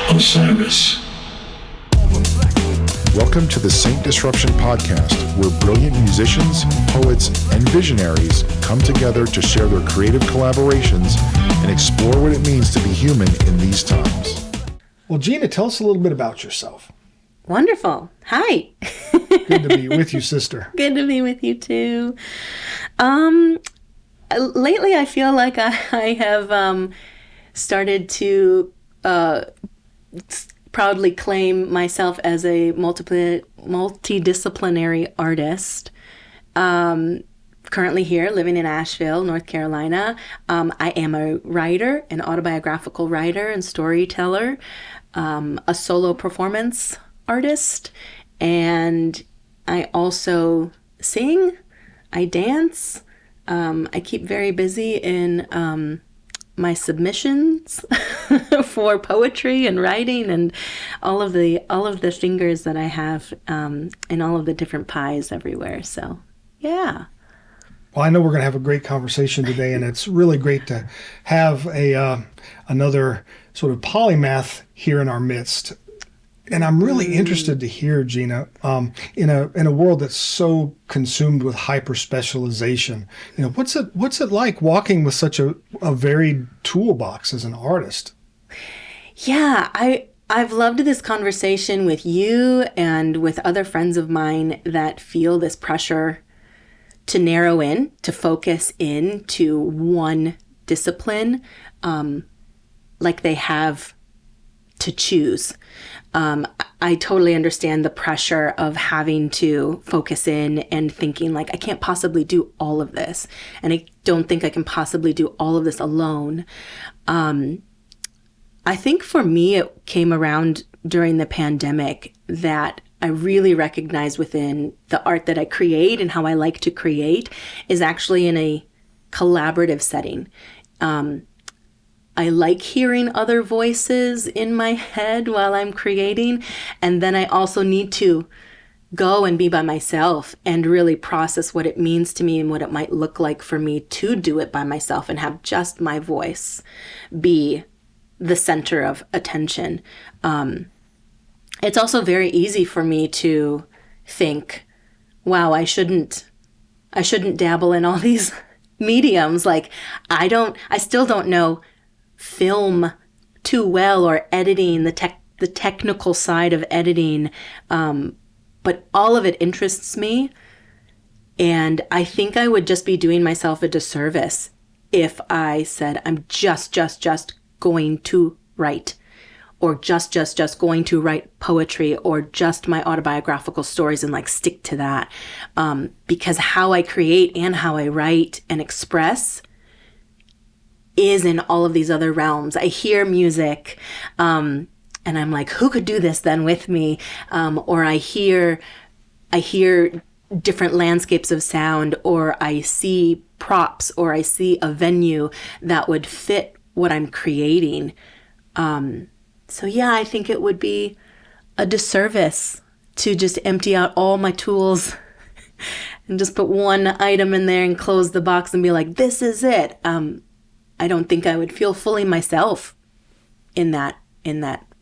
Osiris. Welcome to the Saint Disruption Podcast, where brilliant musicians, poets, and visionaries come together to share their creative collaborations and explore what it means to be human in these times. Well, Gina, tell us a little bit about yourself. Wonderful. Hi. Good to be with you, sister. Good to be with you too. Lately, I feel like I have started to proudly claim myself as a multidisciplinary artist. Currently here, living in Asheville, North Carolina. I am a writer, an autobiographical writer and storyteller, a solo performance artist, and I also sing, I dance. I keep very busy in my submissions for poetry and writing and all of the fingers that I have in all of the different pies everywhere. So, yeah. Well, I know we're going to have a great conversation today, and it's really great to have another sort of polymath here in our midst. And I'm really interested to hear, Gina, in a world that's so consumed with hyper specialization. You know, what's it like walking with such a varied toolbox as an artist? Yeah, I've loved this conversation with you and with other friends of mine that feel this pressure to narrow in, to focus in to one discipline, like they have to choose. I totally understand the pressure of having to focus in and thinking like, I can't possibly do all of this. And I don't think I can possibly do all of this alone. I think for me, it came around during the pandemic that I really recognize within the art that I create and how I like to create is actually in a collaborative setting. I like hearing other voices in my head while I'm creating. And then I also need to go and be by myself and really process what it means to me and what it might look like for me to do it by myself and have just my voice be the center of attention. It's also very easy for me to think, wow, I shouldn't dabble in all these mediums. Like I still don't know film too well or editing, the technical side of editing, but all of it interests me, and I think I would just be doing myself a disservice if I said I'm just going to write, or just going to write poetry, or just my autobiographical stories and like stick to that, because how I create and how I write and express is in all of these other realms. I hear music, and I'm like, who could do this then with me? Or I hear different landscapes of sound, or I see props, or I see a venue that would fit what I'm creating. So yeah, I think it would be a disservice to just empty out all my tools and just put one item in there and close the box and be like, this is it. I don't think I would feel fully myself in that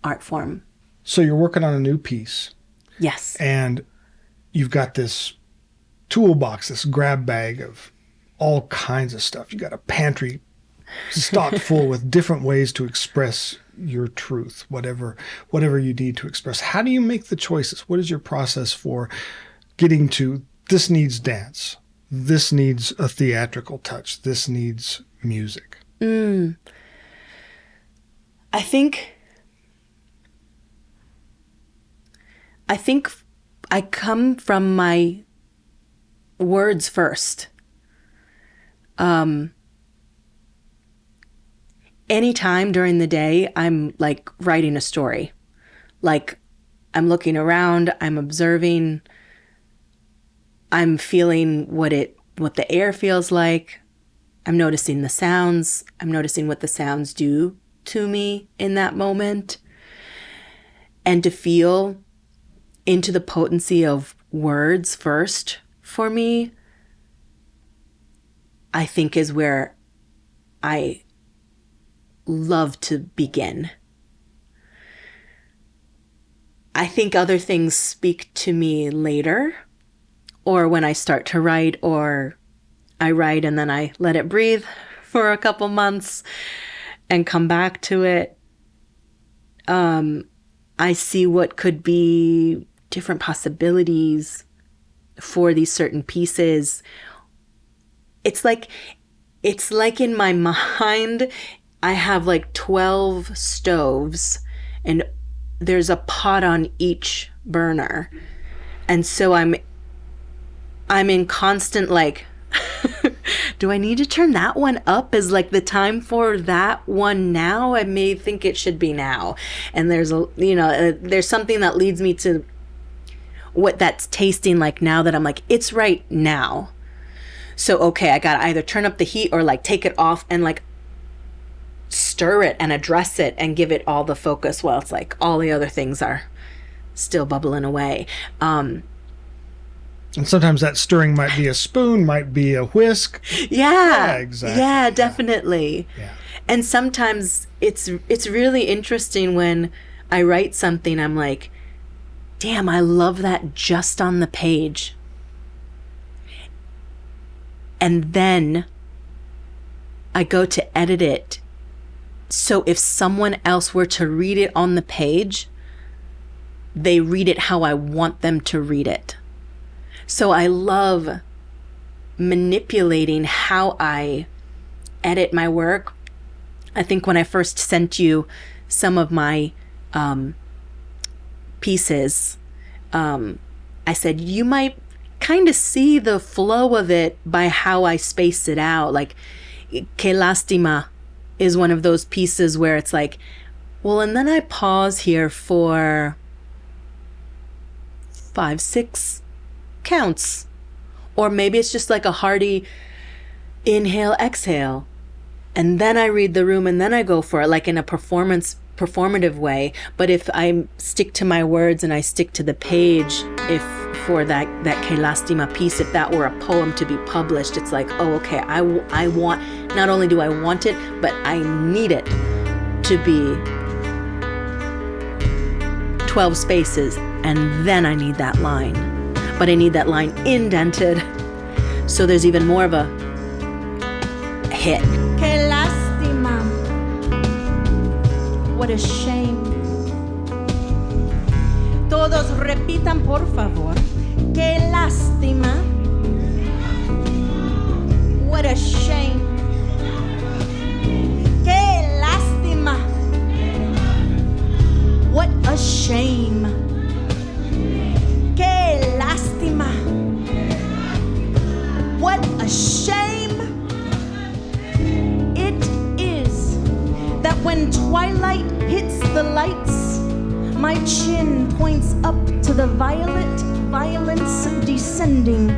art form. So you're working on a new piece. Yes. And you've got this toolbox, this grab bag of all kinds of stuff. You got a pantry stocked full with different ways to express your truth, whatever you need to express. How do you make the choices? What is your process for getting to this needs dance, this needs a theatrical touch, this needs music? I think I come from my words first. Anytime during the day, I'm like writing a story. Like I'm looking around, I'm observing, I'm feeling what the air feels like. I'm noticing the sounds. I'm noticing what the sounds do to me in that moment. And to feel into the potency of words first for me, I think is where I love to begin. I think other things speak to me later, or when I start to write, or I write and then I let it breathe for a couple months and come back to it. I see what could be different possibilities for these certain pieces. It's like in my mind, I have like 12 stoves and there's a pot on each burner. And so I'm in constant like, do I need to turn that one up? Is like the time for that one now? I may think it should be now. And there's there's something that leads me to what that's tasting like now, that I'm like, it's right now. So, okay, I gotta either turn up the heat or like take it off and like stir it and address it and give it all the focus while it's like all the other things are still bubbling away. And sometimes that stirring might be a spoon, might be a whisk. Yeah, exactly. Yeah, definitely. Yeah. And sometimes it's really interesting when I write something, I'm like, damn, I love that just on the page. And then I go to edit it. So if someone else were to read it on the page, they read it how I want them to read it. So I love manipulating how I edit my work. I think when I first sent you some of my pieces, I said, you might kind of see the flow of it by how I space it out. Like, Que Lástima is one of those pieces where it's like, well, and then I pause here for 5, 6 counts. Or maybe it's just like a hearty inhale, exhale. And then I read the room and then I go for it, like in a performative way. But if I stick to my words and I stick to the page, if for that Que Lástima piece, if that were a poem to be published, it's like, oh, okay, I want, not only do I want it, but I need it to be 12 spaces, and then I need that line. But I need that line indented, so there's even more of a hit. Que lástima. What a shame. Todos repitan, por favor. Que lástima. What a shame. Que lástima. What a shame. Que lástima. What a shame it is that when twilight hits the lights, my chin points up to the violet violence descending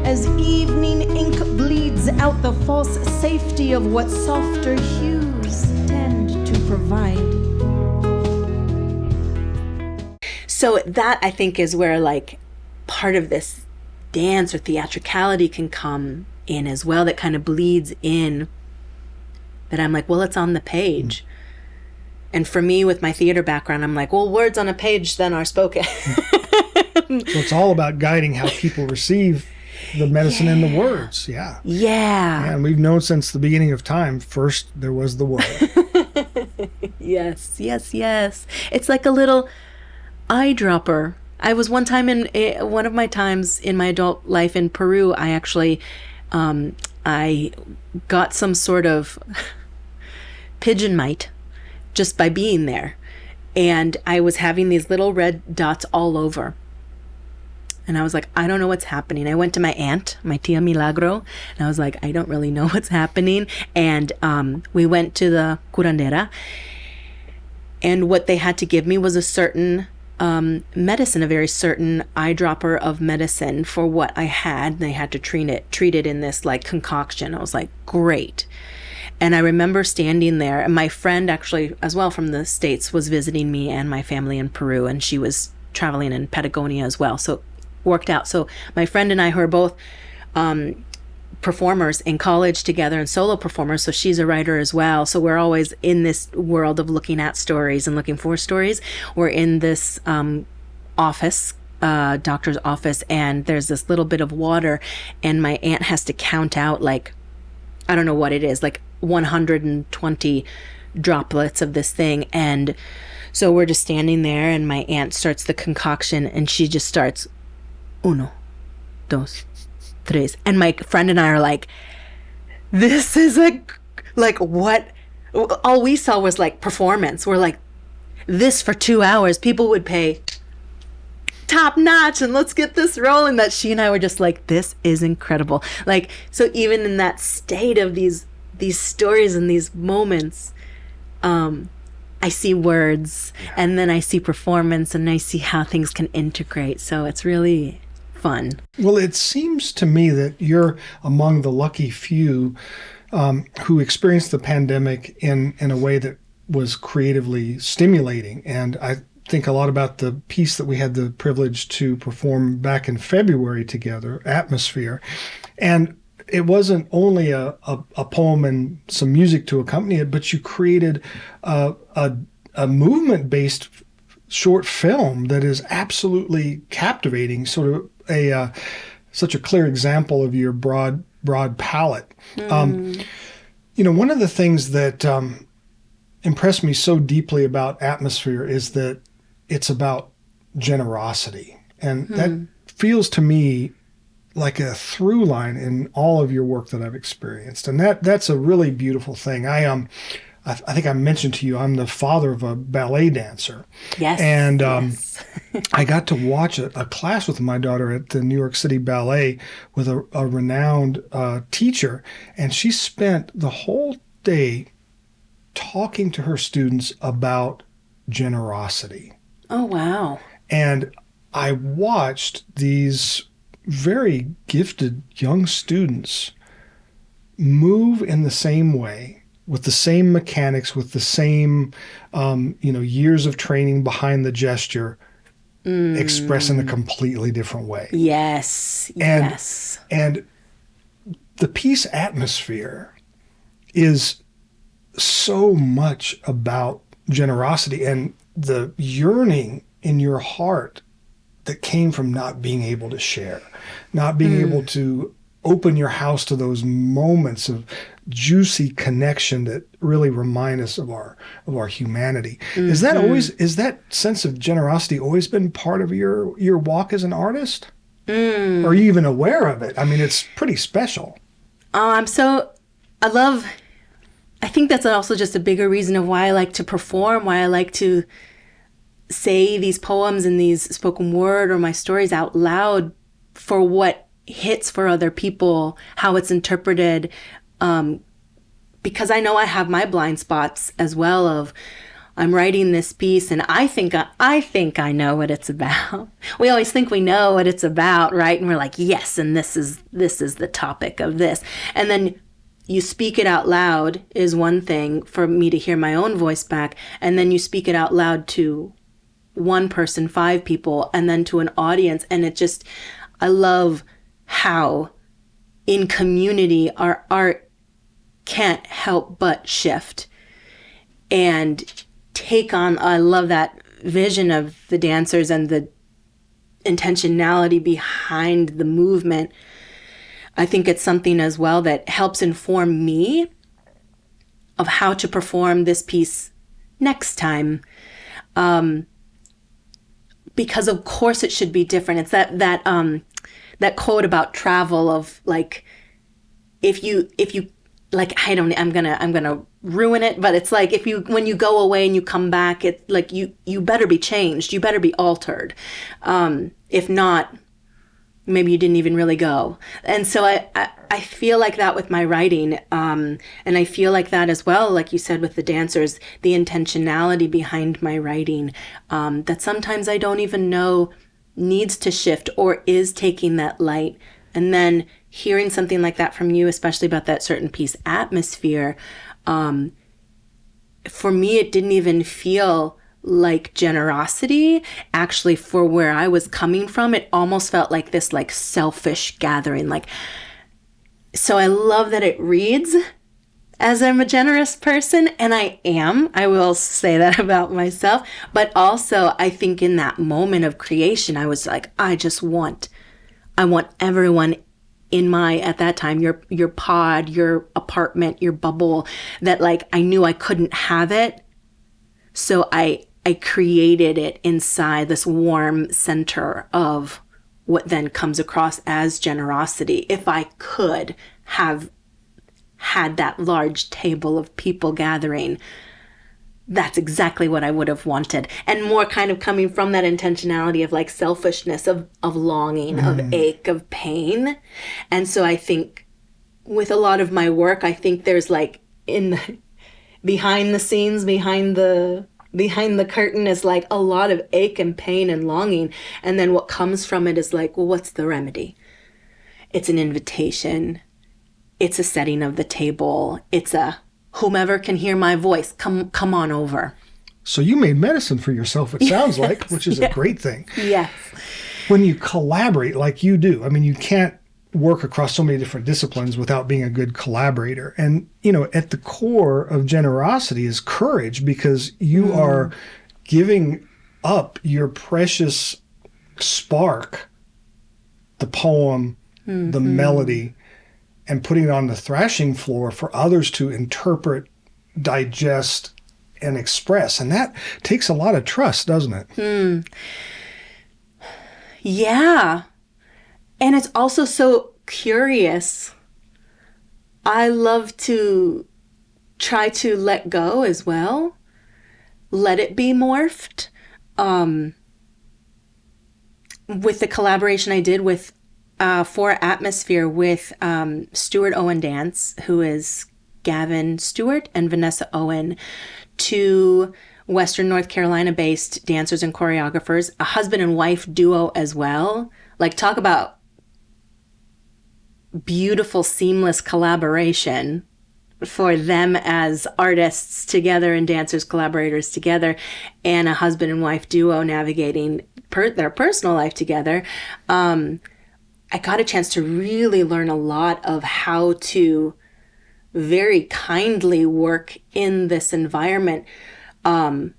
as evening ink bleeds out the false safety of what softer hues tend to provide. So that, I think, is where like part of this dance or theatricality can come in as well, that kind of bleeds in, that I'm like, well, it's on the page. And for me, with my theater background, I'm like, well, words on a page then are spoken. So it's all about guiding how people receive the medicine in the words. Yeah. Yeah. And we've known since the beginning of time, first there was the word. Yes. It's like a little eyedropper. I was one time one of my times in my adult life in Peru, I actually, I got some sort of pigeon mite just by being there. And I was having these little red dots all over. And I was like, I don't know what's happening. I went to my aunt, my tia Milagro, and I was like, I don't really know what's happening. And we went to the curandera. And what they had to give me was a certain medicine, a very certain eyedropper of medicine for what I had. They had to treat it in this like concoction. I was like, great. And I remember standing there, and my friend actually as well from the States was visiting me and my family in Peru, and she was traveling in Patagonia as well. So it worked out. So my friend and I, who are both performers in college together and solo performers. So she's a writer as well. So we're always in this world of looking at stories and looking for stories. We're in this office, doctor's office, and there's this little bit of water, and my aunt has to count out, like, I don't know what it is, like 120 droplets of this thing. And so we're just standing there, and my aunt starts the concoction, and she just starts, uno, dos, tres. And my friend and I are like, this is like what? All we saw was like performance. We're like, this for 2 hours, people would pay top notch, and let's get this rolling. That she and I were just like, this is incredible. Like, so even in that state of these stories and these moments, I see words, and then I see performance, and I see how things can integrate. So it's really fun. Well, it seems to me that you're among the lucky few who experienced the pandemic in a way that was creatively stimulating. And I think a lot about the piece that we had the privilege to perform back in February together, Atmosphere. And it wasn't only a poem and some music to accompany it, but you created a movement-based short film that is absolutely captivating, sort of such a clear example of your broad palette. One of the things that impressed me so deeply about Atmosphere is that it's about generosity. And that feels to me like a through line in all of your work that I've experienced. And that's a really beautiful thing. I think I mentioned to you, I'm the father of a ballet dancer. Yes. And yes. I got to watch a class with my daughter at the New York City Ballet with a renowned teacher. And she spent the whole day talking to her students about generosity. Oh, wow. And I watched these very gifted young students move in the same way, with the same mechanics, with the same, years of training behind the gesture, express in a completely different way. Yes. Yes. And the piece Atmosphere is so much about generosity and the yearning in your heart that came from not being able to share, not being able to open your house to those moments of juicy connection that really remind us of our humanity. Is that sense of generosity always been part of your walk as an artist? Are you even aware of it? I mean, it's pretty special. I think that's also just a bigger reason of why I like to perform, why I like to say these poems and these spoken word or my stories out loud, for what hits for other people, how it's interpreted, because I know I have my blind spots as well of, I'm writing this piece and I think I know what it's about. We always think we know what it's about, right? And we're like, yes, and this is the topic of this. And then you speak it out loud is one thing for me to hear my own voice back. And then you speak it out loud to one person, 5 people, and then to an audience. And I love how in community our art can't help but shift and take on, I love that vision of the dancers and the intentionality behind the movement. I think it's something as well that helps inform me of how to perform this piece next time. Because of course it should be different. It's that quote about travel of like, if you like, I'm gonna ruin it, but it's like when you go away and you come back, it's like you better be changed, you better be altered. If not, maybe you didn't even really go. And so I feel like that with my writing, and I feel like that as well, like you said with the dancers, the intentionality behind my writing, that sometimes I don't even know needs to shift or is taking that light. And then hearing something like that from you, especially about that certain piece, Atmosphere, for me, it didn't even feel like generosity. Actually, for where I was coming from, it almost felt like this like selfish gathering. Like, So I love that it reads as I'm a generous person, and I am. I will say that about myself. But also, I think in that moment of creation, I was like, I want everyone in my, at that time, your pod, your apartment, your bubble, that like I knew I couldn't have it. So I created it inside this warm center of what then comes across as generosity. If I could have had that large table of people gathering, that's exactly what I would have wanted. And more kind of coming from that intentionality of like selfishness, of longing, of ache, of pain. And so I think with a lot of my work, I think there's like behind the scenes, behind the curtain is like a lot of ache and pain and longing. And then what comes from it is like, well, what's the remedy? It's an invitation. It's a setting of the table. It's a whomever can hear my voice, come on over. So you made medicine for yourself, it sounds like, which is a great thing. Yes. When you collaborate like you do, I mean, you can't work across so many different disciplines without being a good collaborator. And, you know, at the core of generosity is courage, because you are giving up your precious spark, the poem, the melody, and putting it on the thrashing floor for others to interpret, digest, and express. And that takes a lot of trust, doesn't it? Yeah. And it's also so curious. I love to try to let go as well. Let it be morphed. With the collaboration I did with for Atmosphere with Stewart Owen Dance, who is Gavin Stewart and Vanessa Owen, two Western North Carolina-based dancers and choreographers, a husband and wife duo as well. Like, talk about beautiful, seamless collaboration for them as artists together and dancers, collaborators together, and a husband and wife duo navigating their personal life together. I got a chance to really learn a lot of how to very kindly work in this environment. I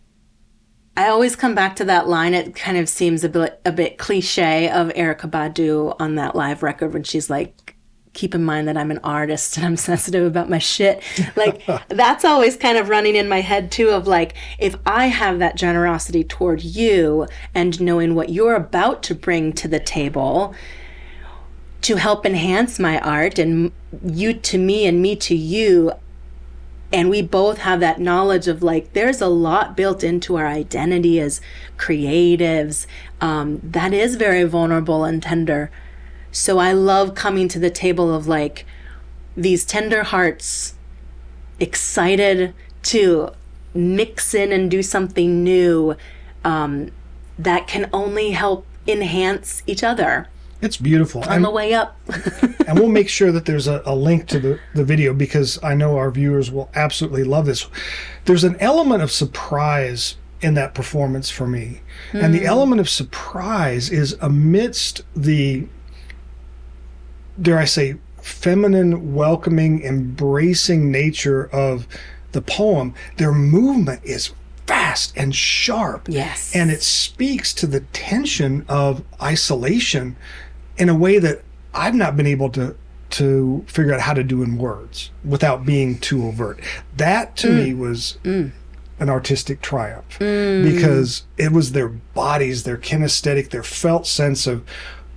always come back to that line. It kind of seems a bit cliche of Erykah Badu on that live record when she's like, keep in mind that I'm an artist and I'm sensitive about my shit. Like, that's always kind of running in my head too, of like, if I have that generosity toward you and knowing what you're about to bring to the table to help enhance my art, and you to me and me to you, and we both have that knowledge of like, there's a lot built into our identity as creatives that is very vulnerable and tender. So I love coming to the table of like these tender hearts, excited to mix in and do something new that can only help enhance each other. It's beautiful. On the way up. And we'll make sure that there's a link to the video, because I know our viewers will absolutely love this. There's an element of surprise in that performance for me. And the element of surprise is amidst the, dare I say, feminine, welcoming, embracing nature of the poem. Their movement is fast and sharp. Yes. And it speaks to the tension of isolation in a way that I've not been able to figure out how to do in words without being too overt. That to me was an artistic triumph, because it was their bodies, their kinesthetic, their felt sense of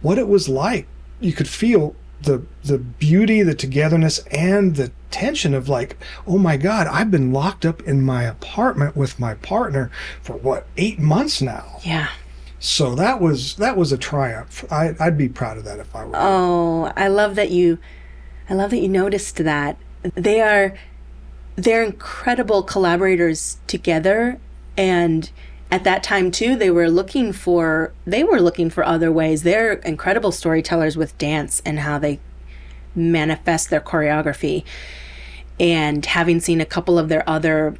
what it was like. You could feel the beauty, the togetherness, and the tension of like, oh my God, I've been locked up in my apartment with my partner for 8 months now. Yeah. So that was a triumph. I'd be proud of that if I were. Oh, I love that you noticed that. They're incredible collaborators together, and at that time too, they were looking for other ways. They're incredible storytellers with dance and how they manifest their choreography. And having seen a couple of their other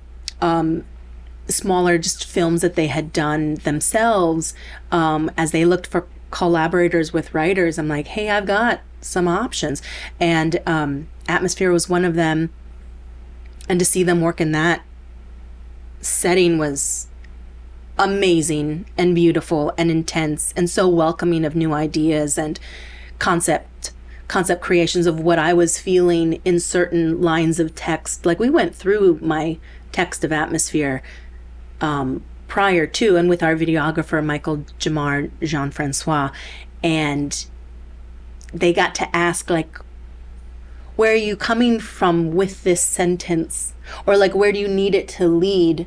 smaller just films that they had done themselves, as they looked for collaborators with writers, I'm like, hey, I've got options. And Atmosphere was one of them. And to see them work in that setting was amazing and beautiful and intense and so welcoming of new ideas and concept creations of what I was feeling in certain lines of text. Like, we went through my text of Atmosphere prior to, and with our videographer Michael Jamar Jean-Francois, and they got to ask, like, where are you coming from with this sentence, or like, where do you need it to lead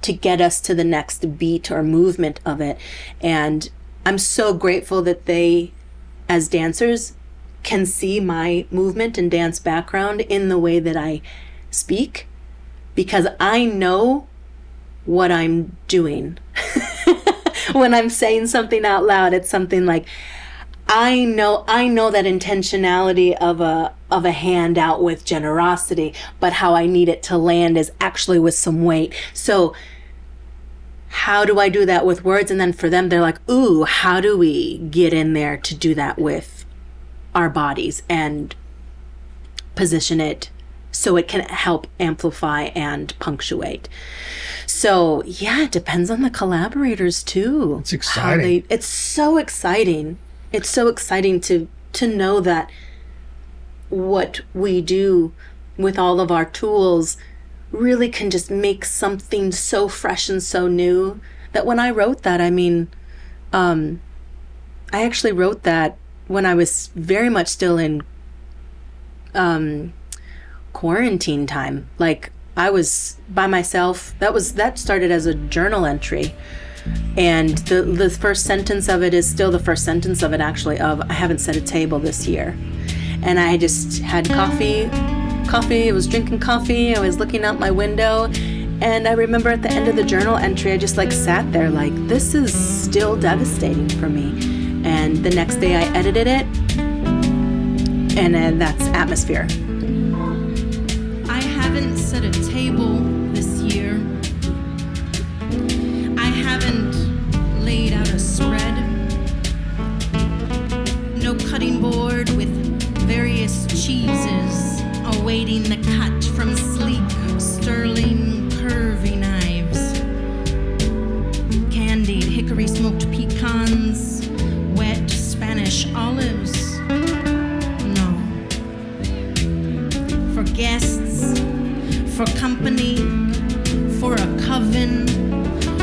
to get us to the next beat or movement of it. And I'm so grateful that they, as dancers, can see my movement and dance background in the way that I speak, because I know what I'm doing. When I'm saying something out loud, it's something like, I know that intentionality of a hand out with generosity, but how I need it to land is actually with some weight. So how do I do that with words? And then for them, they're like, ooh, how do we get in there to do that with our bodies and position it so it can help amplify and punctuate? So yeah, it depends on the collaborators too. It's exciting. It's so exciting. It's so exciting to know that what we do with all of our tools really can just make something so fresh and so new, that when I wrote that, I mean, I actually wrote that when I was very much still in quarantine time. Like, I was by myself. That started as a journal entry. And the first sentence of it is still the first sentence of it, actually, of I haven't set a table this year. And I just had coffee. I was drinking coffee. I was looking out my window. And I remember at the end of the journal entry, I just like sat there like, this is still devastating for me. And the next day I edited it. And then that's Atmosphere. I haven't set a table this year. I haven't laid out a spread. No cutting board with various cheeses awaiting the cut from sleek, sterling, curvy knives. Candied hickory smoked pecans, wet Spanish olives. No. For guests, for company, for a coven,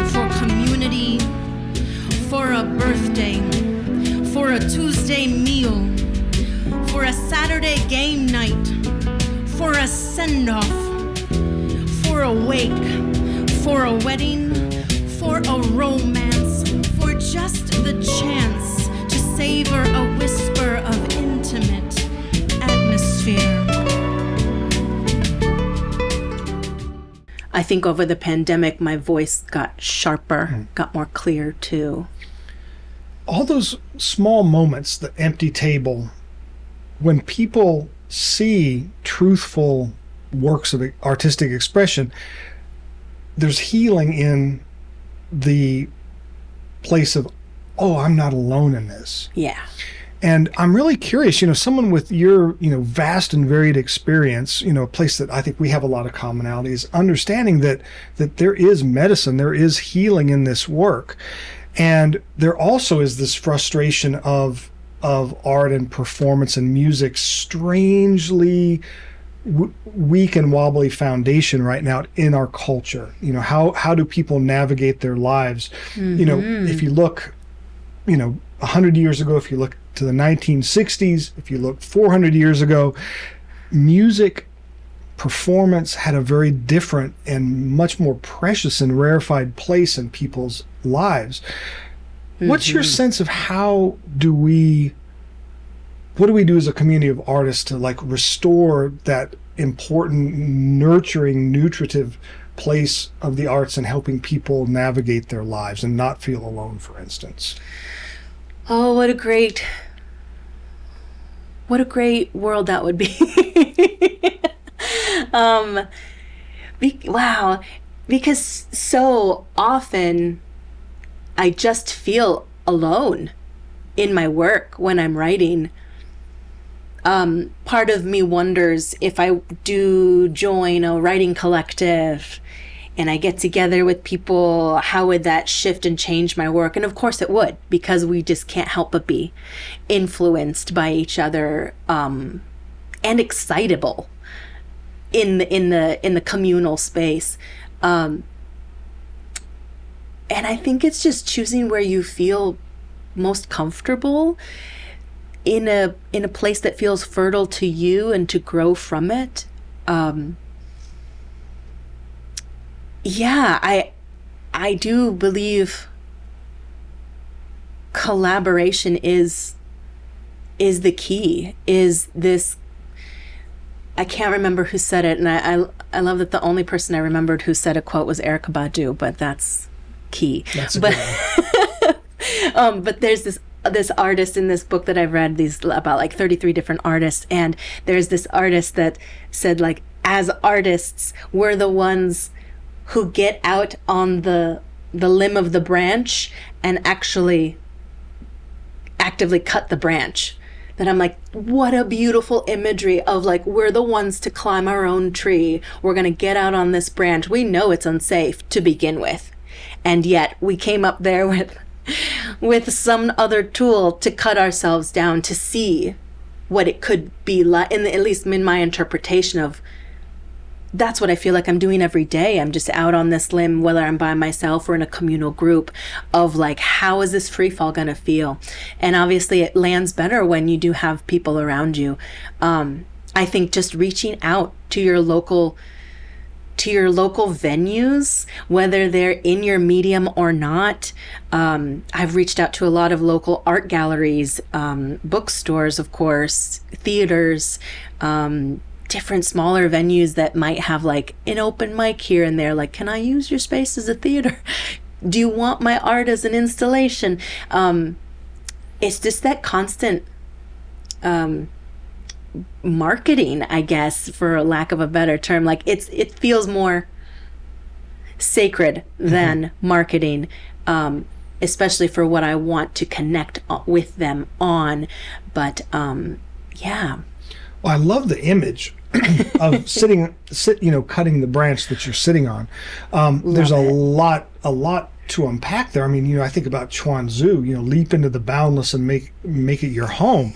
for community, for a birthday, for a Tuesday meal, for a Saturday game night, for a send-off, for a wake, for a wedding, for a romance, for just the chance to savor a whisper of intimate atmosphere. I think over the pandemic, my voice got sharper, got more clear too. All those small moments, the empty table, when people see truthful works of artistic expression, there's healing in the place of, oh, I'm not alone in this. Yeah. And I'm really curious, someone with your, vast and varied experience, a place that I think we have a lot of commonalities, understanding that there is medicine, there is healing in this work. And there also is this frustration of art and performance and music, strangely weak and wobbly foundation right now in our culture. How do people navigate their lives? Mm-hmm. If you look, 100 years ago, if you look to the 1960s, if you look 400 years ago, music performance had a very different and much more precious and rarefied place in people's lives. Mm-hmm. What's your sense of what do we do as a community of artists to like restore that important, nurturing, nutritive place of the arts and helping people navigate their lives and not feel alone, for instance? Oh, what a great world that would be. Wow. Because so often I just feel alone in my work when I'm writing. part of me wonders if I do join a writing collective and I get together with people, how would that shift and change my work? And of course it would, because we just can't help but be influenced by each other, and excitable in the communal space. And I think it's just choosing where you feel most comfortable in a place that feels fertile to you and to grow from it. I do believe collaboration is the key. Is this, I can't remember who said it, and I love that the only person I remembered who said a quote was Erykah Badu, but that's key. That's a good one. But there's this artist in this book that I've read, these about like 33 different artists, and there's this artist that said, like, as artists, we're the ones who get out on the limb of the branch and actually actively cut the branch. That I'm like, what a beautiful imagery of, like, we're the ones to climb our own tree. We're going to get out on this branch. We know it's unsafe to begin with. And yet we came up there with some other tool to cut ourselves down to see what it could be like, at least in my interpretation of, that's what I feel like I'm doing every day. I'm just out on this limb, whether I'm by myself or in a communal group, of like, how is this free fall gonna feel? And obviously it lands better when you do have people around you. I think just reaching out to your local venues, whether they're in your medium or not. I've reached out to a lot of local art galleries, bookstores, of course, theaters, different smaller venues that might have like an open mic here and there. Like, can I use your space as a theater? Do you want my art as an installation? It's just that constant marketing, I guess, for lack of a better term. Like, it feels more sacred than marketing, especially for what I want to connect with them on. But yeah. Well, I love the image of cutting the branch that you're sitting on. There's a lot to unpack there. I mean, I think about Chuan Tzu, leap into the boundless and make it your home.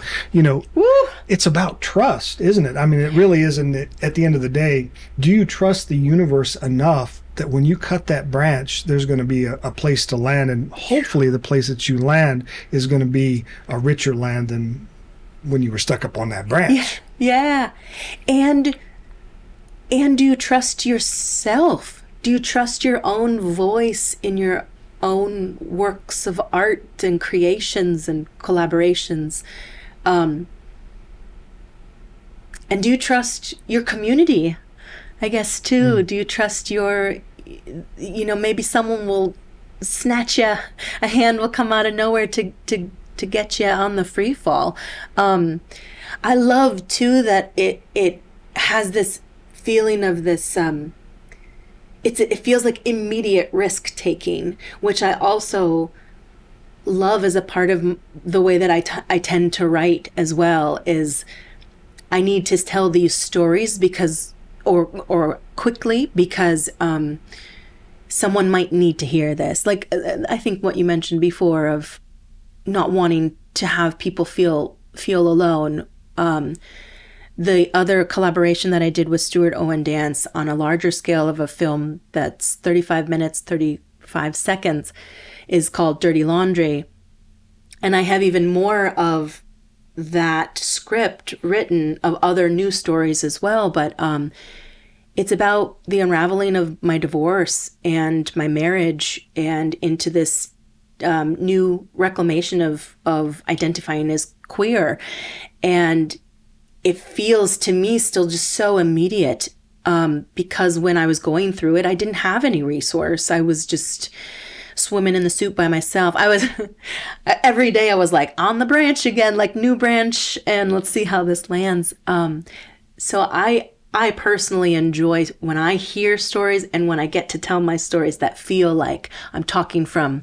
It's about trust, isn't it? I mean, it really is. And at the end of the day, do you trust the universe enough that when you cut that branch, there's going to be a place to land, and hopefully the place that you land is going to be a richer land than when you were stuck up on that branch. Yeah. And do you trust yourself? Do you trust your own voice in your own works of art and creations and collaborations? And do you trust your community, I guess, too? Do you trust maybe someone will snatch you, a hand will come out of nowhere to get you on the free fall. I love too that it has this feeling of this, it feels like immediate risk taking, which I also love as a part of the way that I tend to write as well. Is I need to tell these stories or quickly because someone might need to hear this. Like, I think what you mentioned before of not wanting to have people feel alone. The other collaboration that I did with Stewart Owen Dance on a larger scale of a film that's 35 minutes, 35 seconds is called Dirty Laundry. And I have even more of that script written of other new stories as well. But it's about the unraveling of my divorce and my marriage and into this new reclamation of identifying as queer. And it feels to me still just so immediate because when I was going through it, I didn't have any resource. I was just swimming in the soup by myself. Every day I was like on the branch again, like new branch, and let's see how this lands. So I personally enjoy when I hear stories and when I get to tell my stories that feel like I'm talking from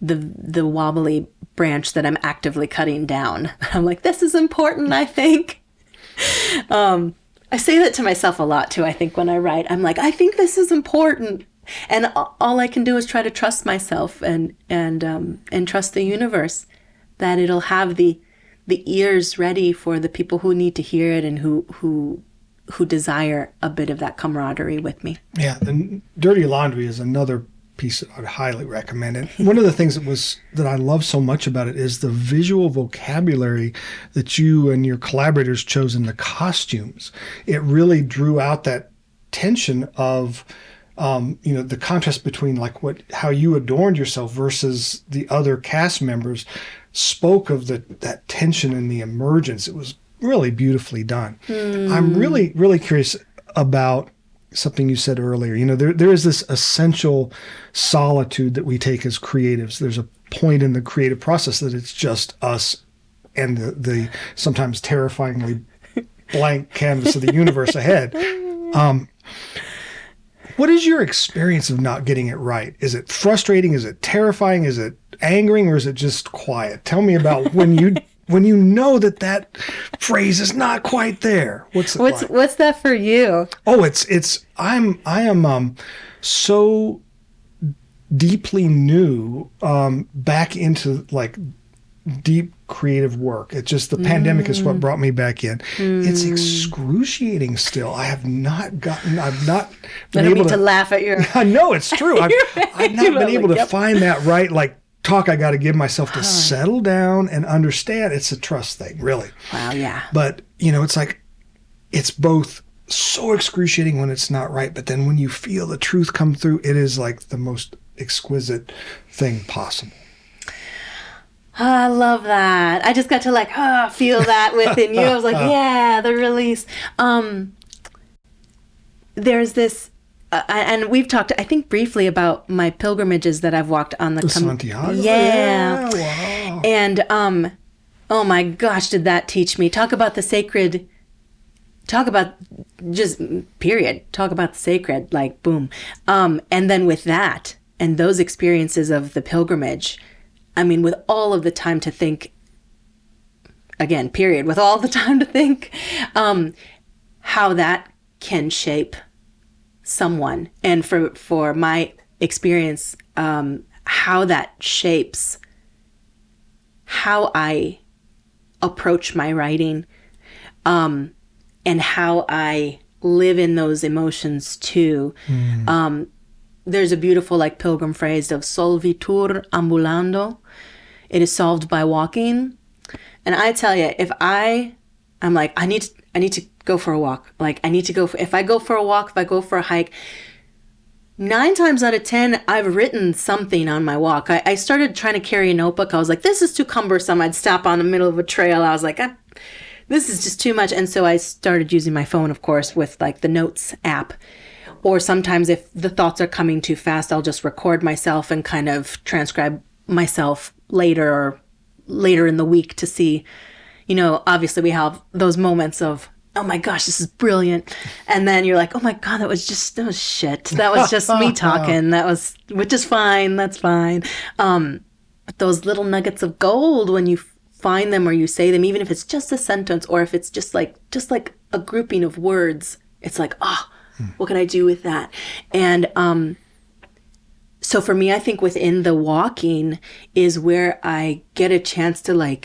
the wobbly branch that I'm actively cutting down. I'm like, this is important, I think. I say that to myself a lot too, I think, when I write. I'm like, I think this is important. And all I can do is try to trust myself and trust the universe that it'll have the ears ready for the people who need to hear it and who desire a bit of that camaraderie with me. Yeah, the Dirty Laundry is another piece that I'd highly recommend. And one of the things that I love so much about it is the visual vocabulary that you and your collaborators chose in the costumes. It really drew out that tension of the contrast between like how you adorned yourself versus the other cast members spoke of that tension and the emergence. It was really beautifully done. I'm really, really curious about something you said earlier. There is this essential solitude that we take as creatives. There's a point in the creative process that it's just us and the sometimes terrifyingly blank canvas of the universe ahead. What is your experience of not getting it right? Is it frustrating? Is it terrifying? Is it angering? Or is it just quiet? Tell me about when you know that phrase is not quite there. What's that for you? Oh, I am so deeply new back into like deep creative work. It's just the pandemic is what brought me back in. It's excruciating still. I've not been able to laugh at your... I know it's true. I've not been able to find that right talk I got to give myself to settle down and understand. It's a trust thing, really. Wow, yeah. But, it's like, it's both so excruciating when it's not right, but then when you feel the truth come through, it is like the most exquisite thing possible. I love that. I just got to feel that within you. I was like, yeah, the release. There's this... and we've talked, I think, briefly about my pilgrimages that I've walked on the Santiago. Yeah. Wow. And oh my gosh, did that teach me? Talk about the sacred. Talk about just period. Talk about the sacred, like boom. And then with that and those experiences of the pilgrimage, I mean, with all of the time to think. Again, period. With all the time to think, how that can shape someone, and for my experience, how that shapes how I approach my writing, and how I live in those emotions too. There's a beautiful pilgrim phrase of solvitur ambulando. It is solved by walking. And I tell you, if I'm like, I need to go for a walk. If I go for a walk, if I go for a hike, 9 times out of 10, I've written something on my walk. I started trying to carry a notebook. I was like, this is too cumbersome. I'd stop on the middle of a trail. I was like, this is just too much. And so I started using my phone, of course, with the notes app. Or sometimes if the thoughts are coming too fast, I'll just record myself and kind of transcribe myself later in the week to see, obviously we have those moments of, oh my gosh, this is brilliant. And then you're like, oh my God, that was shit. That was just me talking. Which is fine. That's fine. But those little nuggets of gold, when you find them or you say them, even if it's just a sentence or if it's just like a grouping of words, it's like, what can I do with that? And so for me, I think within the walking is where I get a chance to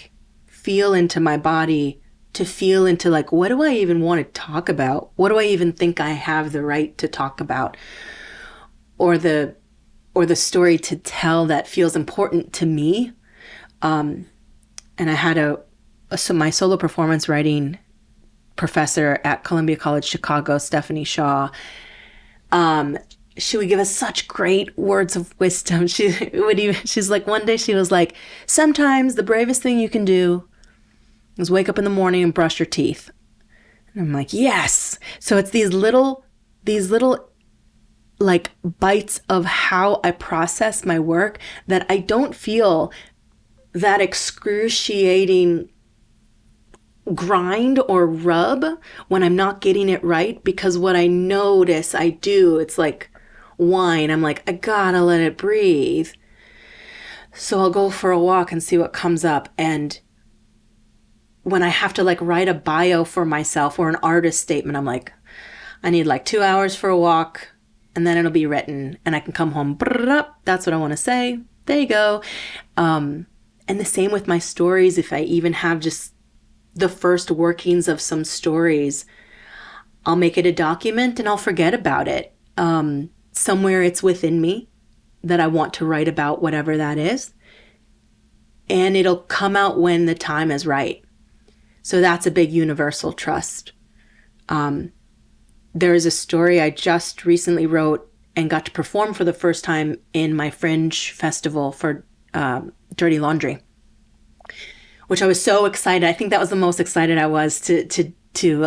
feel into my body, to feel into what do I even want to talk about? What do I even think I have the right to talk about? Or the story to tell that feels important to me. And I had my solo performance writing professor at Columbia College Chicago, Stephanie Shaw. She would give us such great words of wisdom. She's like, one day she was like, sometimes the bravest thing you can do is wake up in the morning and brush your teeth. And I'm like, yes. So it's these little bites of how I process my work that I don't feel that excruciating grind or rub when I'm not getting it right, because what I notice I do, it's like wine. I'm like, I gotta let it breathe. So I'll go for a walk and see what comes up. And when I have to like write a bio for myself or an artist statement, I'm like, I need like 2 hours for a walk and then it'll be written and I can come home. That's what I want to say. There you go. And the same with my stories. If I even have just the first workings of some stories, I'll make it a document and I'll forget about it. Somewhere it's within me that I want to write about whatever that is. And it'll come out when the time is right. So that's a big universal trust. There is a story I just recently wrote and got to perform for the first time in my Fringe festival for Dirty Laundry, which I was so excited. I think that was the most excited I was to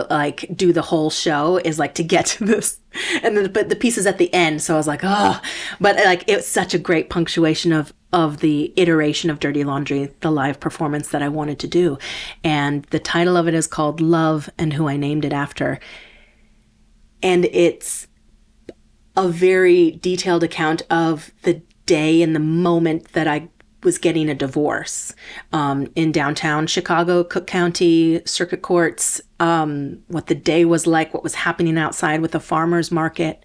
like do the whole show, is like to get to this, and then but the pieces at the end. So I was like, oh, but like it was such a great punctuation of the iteration of Dirty Laundry, the live performance that I wanted to do, and the title of it is called Love and Who I Named It After. And it's a very detailed account of the day and the moment that I was getting a divorce in downtown Chicago, Cook County Circuit Courts, what the day was like, what was happening outside with the farmer's market,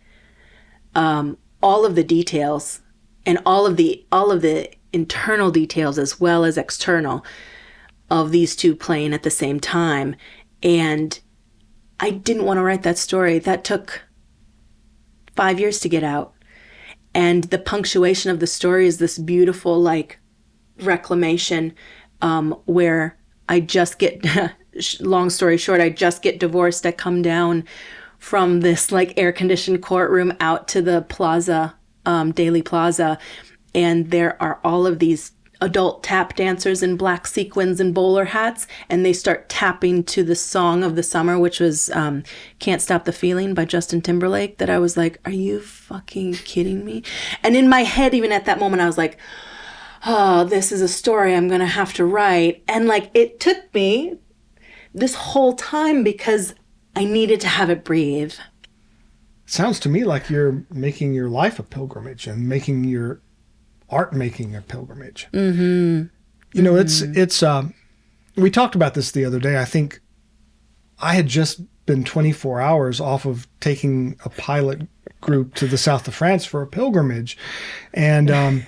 all of the details and all of the internal details as well as external of these two playing at the same time. And I didn't want to write that story. That took 5 years to get out. And the punctuation of the story is this beautiful, like, reclamation where I just get, long story short, I just get divorced. I come down from this, like, air-conditioned courtroom out to the plaza, Daily Plaza, and there are all of these adult tap dancers in black sequins and bowler hats, and they start tapping to the song of the summer, which was Can't Stop the Feeling by Justin Timberlake, that I was like, are you fucking kidding me? And in my head, even at that moment, I was like, oh, this is a story I'm gonna have to write. And like, it took me this whole time because I needed to have it breathe. Sounds to me like you're making your life a pilgrimage and making your art making a pilgrimage. Mm-hmm. You know, it's we talked about this the other day. I think I had just been 24 hours off of taking a pilot group to the south of France for a pilgrimage. And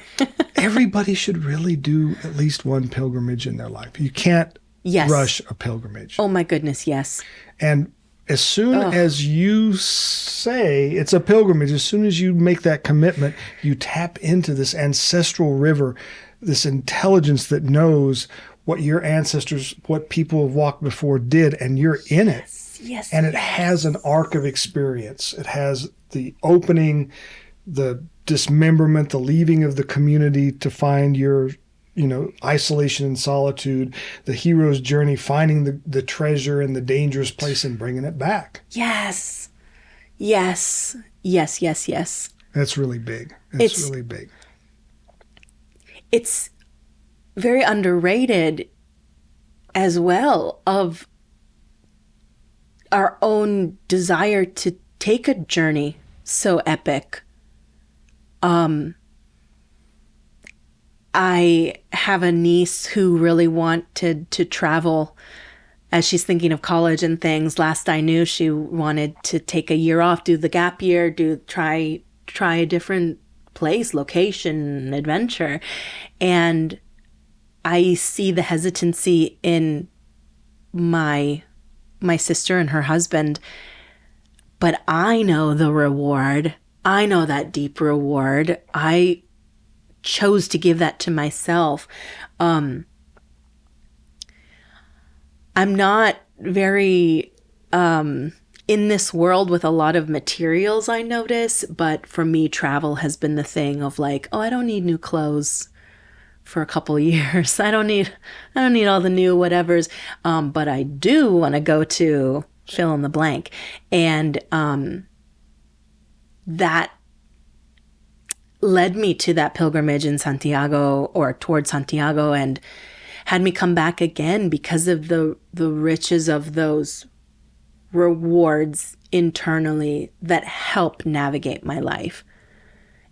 everybody should really do at least one pilgrimage in their life. You can't rush a pilgrimage. Oh my goodness, yes. And as soon as you say it's a pilgrimage, as soon as you make that commitment, you tap into this ancestral river, this intelligence that knows what your ancestors, what people have walked before did, and you're in it. Yes. And it has an arc of experience. It has the opening, the dismemberment, the leaving of the community to find your, isolation and solitude, the hero's journey, finding the treasure in the dangerous place and bringing it back. Yes. Yes. Yes, yes, yes. That's really big. It's really big. It's very underrated as well, of our own desire to take a journey so epic. I have a niece who really wanted to travel as she's thinking of college and things. Last I knew, she wanted to take a year off, do the gap year, try a different place, location, adventure. And I see the hesitancy in my sister and her husband, but I know the reward. I know that deep reward. I chose to give that to myself. I'm not very in this world with a lot of materials, I notice, but for me, travel has been the thing of like, oh, I don't need new clothes for a couple of years. I don't need all the new whatevers, but I do want to go to fill in the blank. And that led me to that pilgrimage in Santiago, or towards Santiago, and had me come back again because of the riches of those rewards internally that help navigate my life.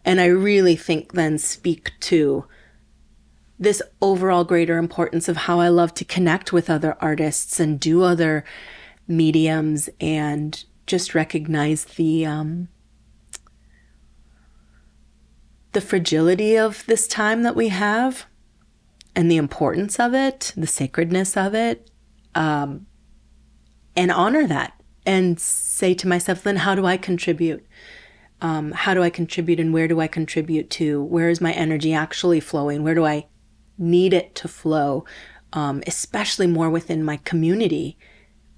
And I really think then speak to this overall greater importance of how I love to connect with other artists and do other mediums, and just recognize the fragility of this time that we have, and the importance of it, the sacredness of it, and honor that, and say to myself, then how do I contribute? How do I contribute, and where do I contribute to? Where is my energy actually flowing? Where do I need it to flow? Especially more within my community.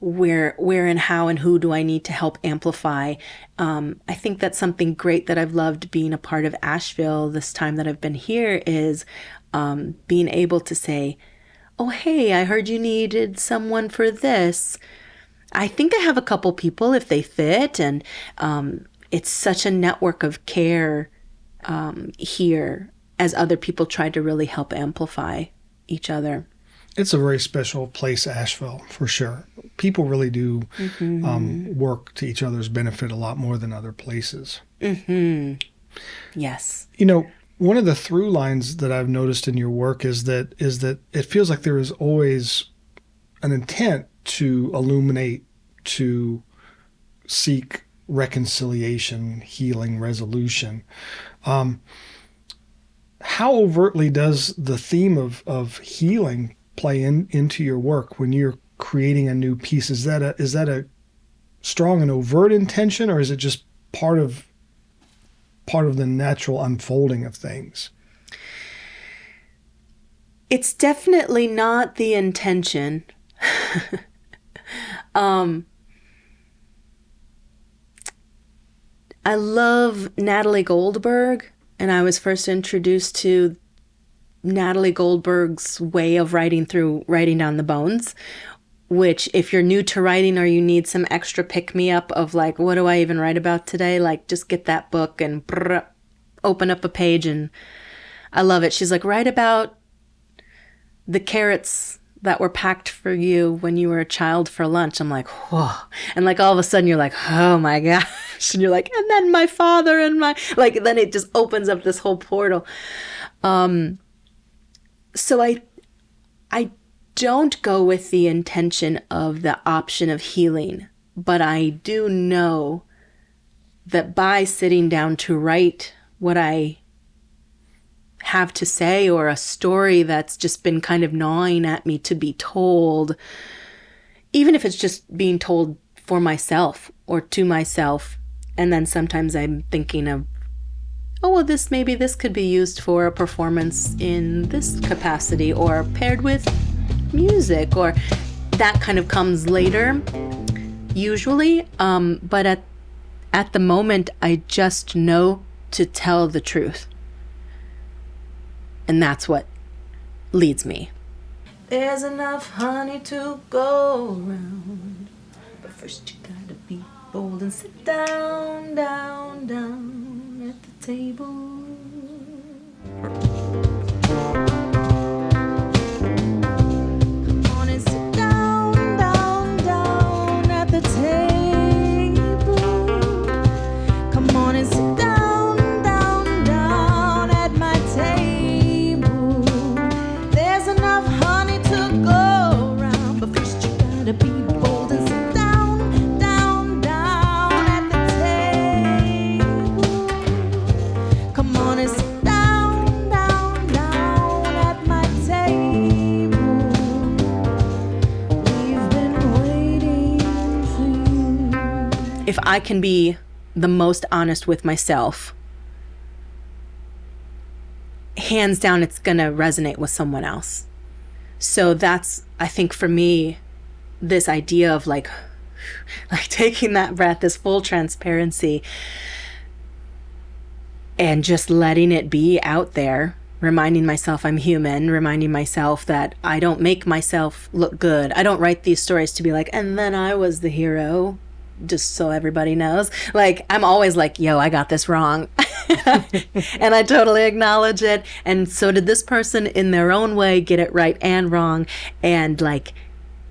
Where and how and who do I need to help amplify? I think that's something great that I've loved being a part of Asheville this time that I've been here, is being able to say, oh, hey, I heard you needed someone for this. I think I have a couple people if they fit. And it's such a network of care here, as other people try to really help amplify each other. It's a very special place, Asheville, for sure. People really do work to each other's benefit a lot more than other places. Mm-hmm. Yes. You know, one of the through lines that I've noticed in your work is that it feels like there is always an intent to illuminate, to seek reconciliation, healing, resolution. How overtly does the theme of healing play into your work when you're creating a new piece? Is that a strong and overt intention, or is it just part of the natural unfolding of things? It's definitely not the intention. I love Natalie Goldberg, and I was first introduced to Natalie Goldberg's way of writing down the bones, which, if you're new to writing or you need some extra pick-me-up of like, what do I even write about today? Like, just get that book and open up a page, and I love it. She's like, write about the carrots that were packed for you when you were a child for lunch. I'm like, whoa. And like all of a sudden you're like, oh my gosh. And you're like, and then my father and then it just opens up this whole portal. So I don't go with the intention of the option of healing, but I do know that by sitting down to write what I have to say, or a story that's just been kind of gnawing at me to be told, even if it's just being told for myself or to myself, and then sometimes I'm thinking of, oh, well, this could be used for a performance in this capacity, or paired with music, or that kind of comes later, usually. But at the moment, I just know to tell the truth. And that's what leads me. There's enough honey to go around, but first you gotta be bold and sit down, down, down at the table. Come on and sit down, down, down at the table. Come on and sit down, down, down at my table. There's enough honey to go around, but first you gotta be bold and sit down, down, down at the table. Come on and sit down, down, down at my table. We've been waiting for you. If I can be the most honest with myself, hands down, it's going to resonate with someone else. So that's, I think for me, this idea of like taking that breath, this full transparency, and just letting it be out there, reminding myself I'm human, reminding myself that I don't make myself look good. I don't write these stories to be like, and then I was the hero, just so everybody knows. Like, I'm always like, yo, I got this wrong. And I totally acknowledge it. And so did this person in their own way get it right and wrong. And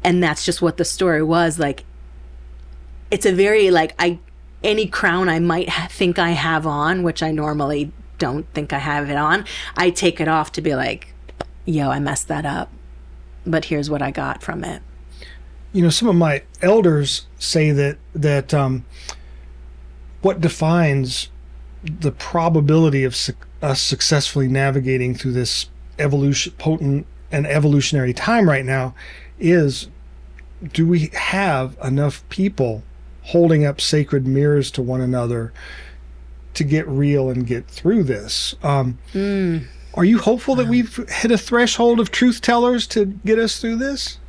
that's just what the story was. Like, it's a very, any crown I might think I have on, which I normally don't think I have it on, I take it off to be like, yo, I messed that up, but here's what I got from it. Some of my elders say that what defines the probability of us successfully navigating through this potent and evolutionary time right now is, do we have enough people holding up sacred mirrors to one another to get real and get through this? Are you hopeful that we've hit a threshold of truth tellers to get us through this?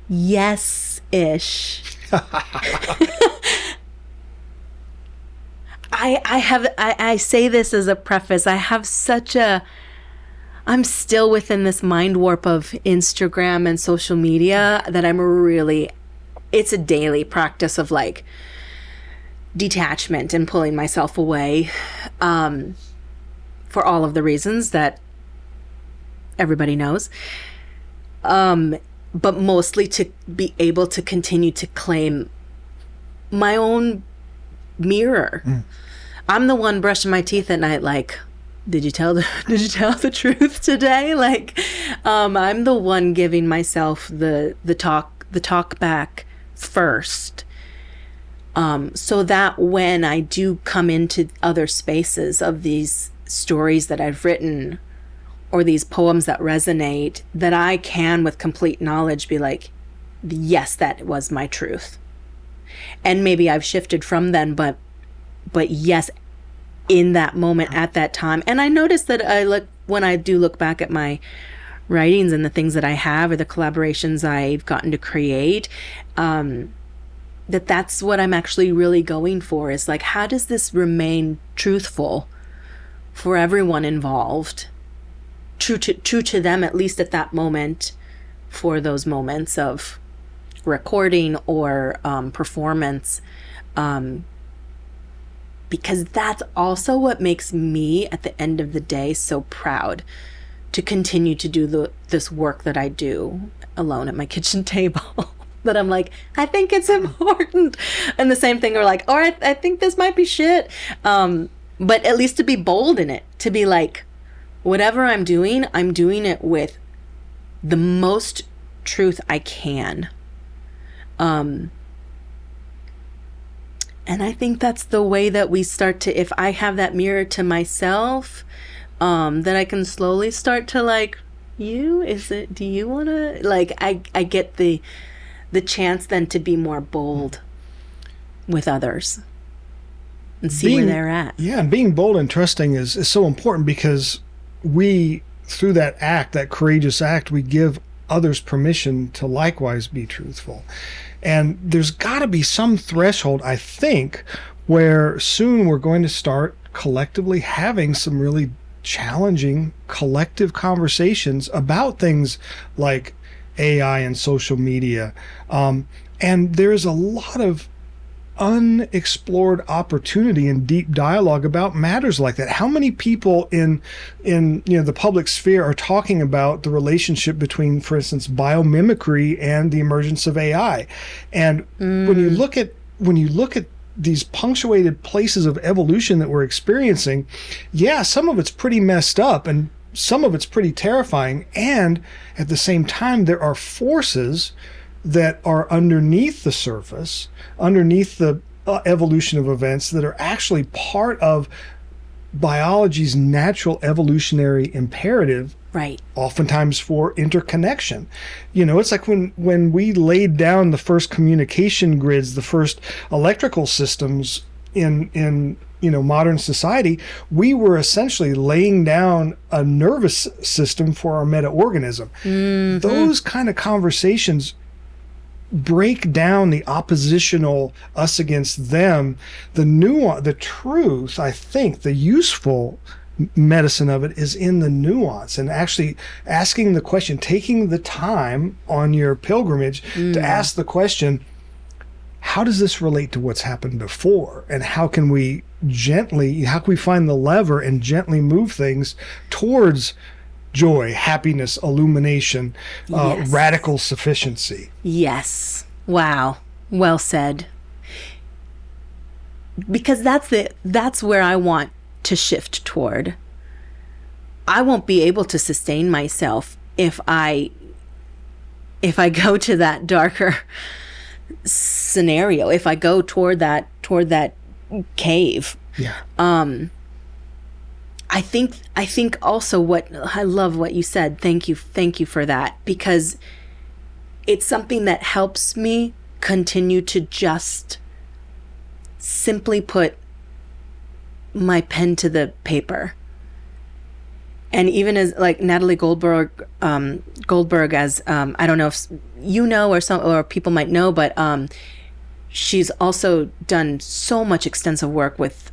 Yes-ish. I say this as a preface. I'm still within this mind warp of Instagram and social media that it's a daily practice of like detachment and pulling myself away, for all of the reasons that everybody knows. But mostly to be able to continue to claim my own mirror. I'm the one brushing my teeth at night like, did you tell the truth today? Like, I'm the one giving myself the talk back first. So that when I do come into other spaces of these stories that I've written or these poems that resonate, that I can with complete knowledge be like, yes, that was my truth. And maybe I've shifted from then, but yes, in that moment at that time. And I noticed that when I do look back at my writings and the things that I have or the collaborations I've gotten to create, that's what I'm actually really going for, is like, how does this remain truthful for everyone involved? True to them, at least at that moment, for those moments of recording or performance, because that's also what makes me at the end of the day so proud to continue to do this work that I do alone at my kitchen table. That I'm like, I think it's important, and the same thing, we're like, all right, I think this might be shit, but at least to be bold in it, to be like, whatever I'm doing it with the most truth I can. And I think that's the way that we start to, if I have that mirror to myself, then I can slowly start to like, do you want to, like, I get the chance then to be more bold with others and see where they're at. Yeah, and being bold and trusting is so important, because we, through that act, that courageous act, we give others permission to likewise be truthful. And there's got to be some threshold, I think, where soon we're going to start collectively having some really challenging collective conversations about things like AI and social media. And there's a lot of unexplored opportunity and deep dialogue about matters like that. How many people in the public sphere are talking about the relationship between, for instance, biomimicry and the emergence of AI? And when you look at these punctuated places of evolution that we're experiencing, yeah, some of it's pretty messed up and some of it's pretty terrifying. And at the same time, there are forces that are underneath the surface, underneath the evolution of events, that are actually part of biology's natural evolutionary imperative, right? Oftentimes for interconnection. It's like when we laid down the first communication grids, the first electrical systems in modern society, we were essentially laying down a nervous system for our meta-organism. Mm-hmm. Those kind of conversations break down the oppositional us against them, the nuance, the truth. I think the useful medicine of it is in the nuance, and actually asking the question, taking the time on your pilgrimage to ask the question, how does this relate to what's happened before? And how can we find the lever and gently move things towards joy, happiness, illumination, yes. Radical sufficiency? Yes. Wow. Well said. because that's where I want to shift toward. I won't be able to sustain myself if I go to that darker scenario, if I go toward that cave. Yeah. I think also what I love what you said. Thank you for that, because it's something that helps me continue to just simply put my pen to the paper. And even as like Natalie Goldberg, as I don't know if you know or people might know, but she's also done so much extensive work with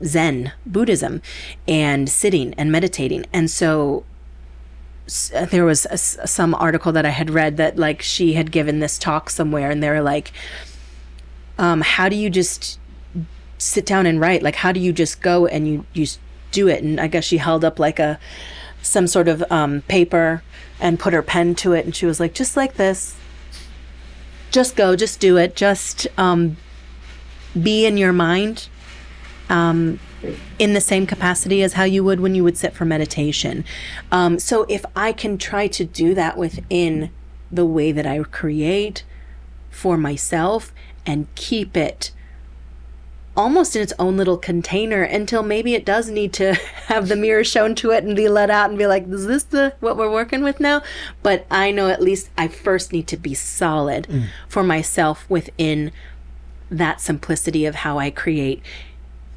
Zen Buddhism and sitting and meditating. And so there was some article that I had read that like she had given this talk somewhere, and they were like, how do you just sit down and write? Like, how do you just go and you do it? And I guess she held up like some sort of paper and put her pen to it, and she was like, just like this, just go, just do it, just be in your mind in the same capacity as how you would when you would sit for meditation. So if I can try to do that within the way that I create for myself and keep it almost in its own little container until maybe it does need to have the mirror shown to it and be let out and be like, is this what we're working with now? But I know at least I first need to be solid for myself within that simplicity of how I create,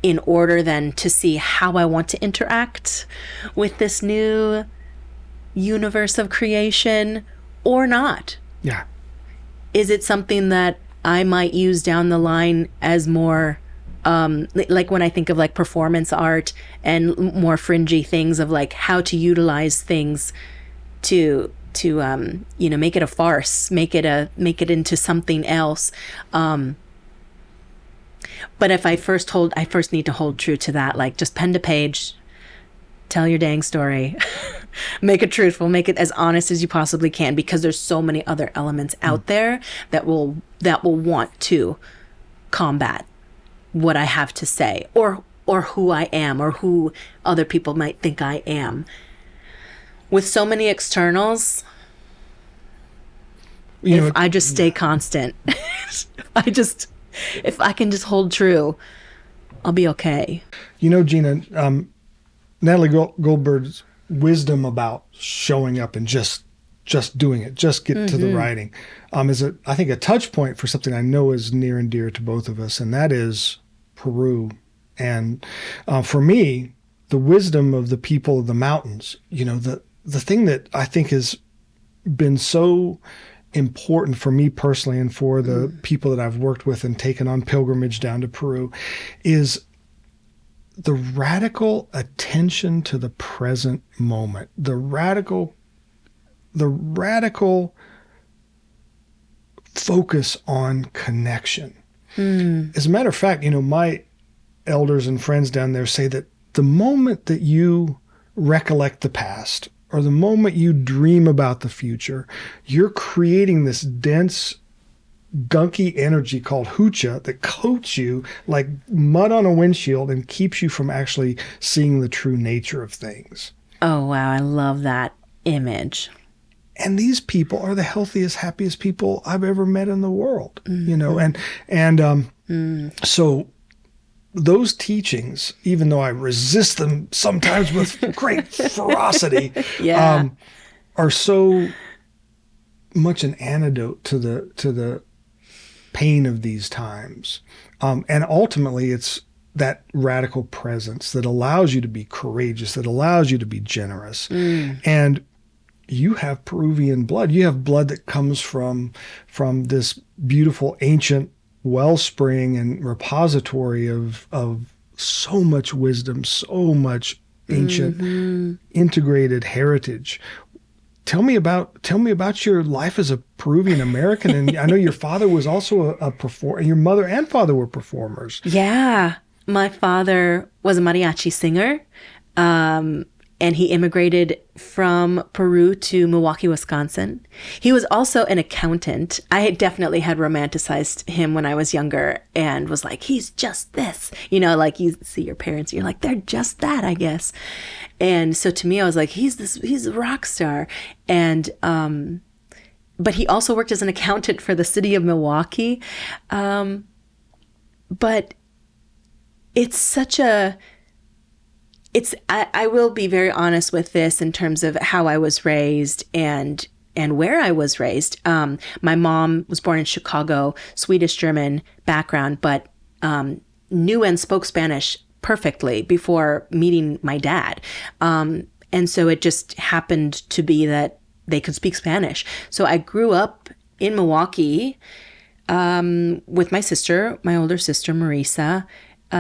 in order then to see how I want to interact with this new universe of creation or not. Yeah. Is it something that I might use down the line as more like when I think of like performance art and more fringy things of like how to utilize things to make it a farce, make it into something else. But if I first need to hold true to that, like just pen to page, tell your dang story, make it truthful, make it as honest as you possibly can, because there's so many other elements out there that will want to combat what I have to say or who I am or who other people might think I am. With so many externals, if I just stay constant, if I can just hold true, I'll be okay. Gina, Natalie Goldberg's wisdom about showing up and just doing it, just get to the writing, is I think a touch point for something I know is near and dear to both of us, and that is Peru. And for me, the wisdom of the people of the mountains, the thing that I think has been so important for me personally and for the people that I've worked with and taken on pilgrimage down to Peru is the radical attention to the present moment, the radical focus on connection. As a matter of fact, my elders and friends down there say that the moment that you recollect the past or the moment you dream about the future, you're creating this dense, gunky energy called hucha that coats you like mud on a windshield and keeps you from actually seeing the true nature of things. Oh, wow. I love that image. And these people are the healthiest, happiest people I've ever met in the world, and so those teachings, even though I resist them sometimes with great ferocity, are so much an antidote to the pain of these times. And ultimately, it's that radical presence that allows you to be courageous, that allows you to be generous. And you have Peruvian blood. You have blood that comes from this beautiful ancient wellspring and repository of so much wisdom, so much ancient integrated heritage. Tell me about your life as a Peruvian American. And I know your father was also a performer. Your mother and father were performers. Yeah. My father was a mariachi singer. and he immigrated from Peru to Milwaukee, Wisconsin. He was also an accountant. I had definitely had romanticized him when I was younger and was like, he's just this. You know, like you see your parents, you're like, they're just that, I guess. And so to me, I was like, he's a rock star. And, but he also worked as an accountant for the city of Milwaukee. But it's such a... I will be very honest with this in terms of how I was raised and where I was raised. My mom was born in Chicago, Swedish-German background, but knew and spoke Spanish perfectly before meeting my dad. And so it just happened to be that they could speak Spanish. So I grew up in Milwaukee with my sister, my older sister, Marisa.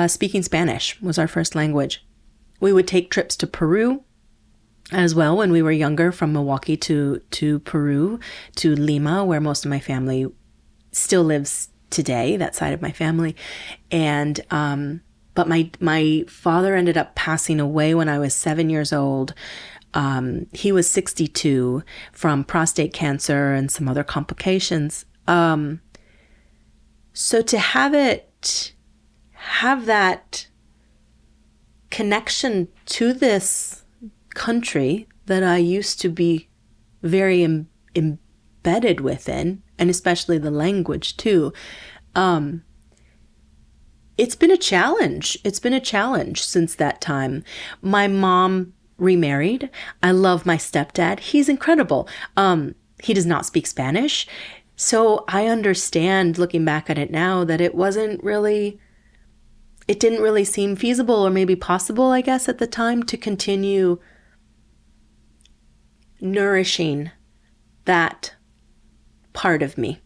Speaking Spanish was our first language. We would take trips to Peru as well when we were younger, from Milwaukee to Peru, to Lima, where most of my family still lives today, that side of my family. And but my father ended up passing away when I was 7 years old. He was 62 from prostate cancer and some other complications. So to have that connection to this country that I used to be very embedded within, and especially the language too, it's been a challenge. It's been a challenge since that time. My mom remarried. I love my stepdad. He's incredible. He does not speak Spanish. So I understand, looking back at it now, that it didn't really seem feasible or maybe possible, I guess, at the time to continue nourishing that part of me.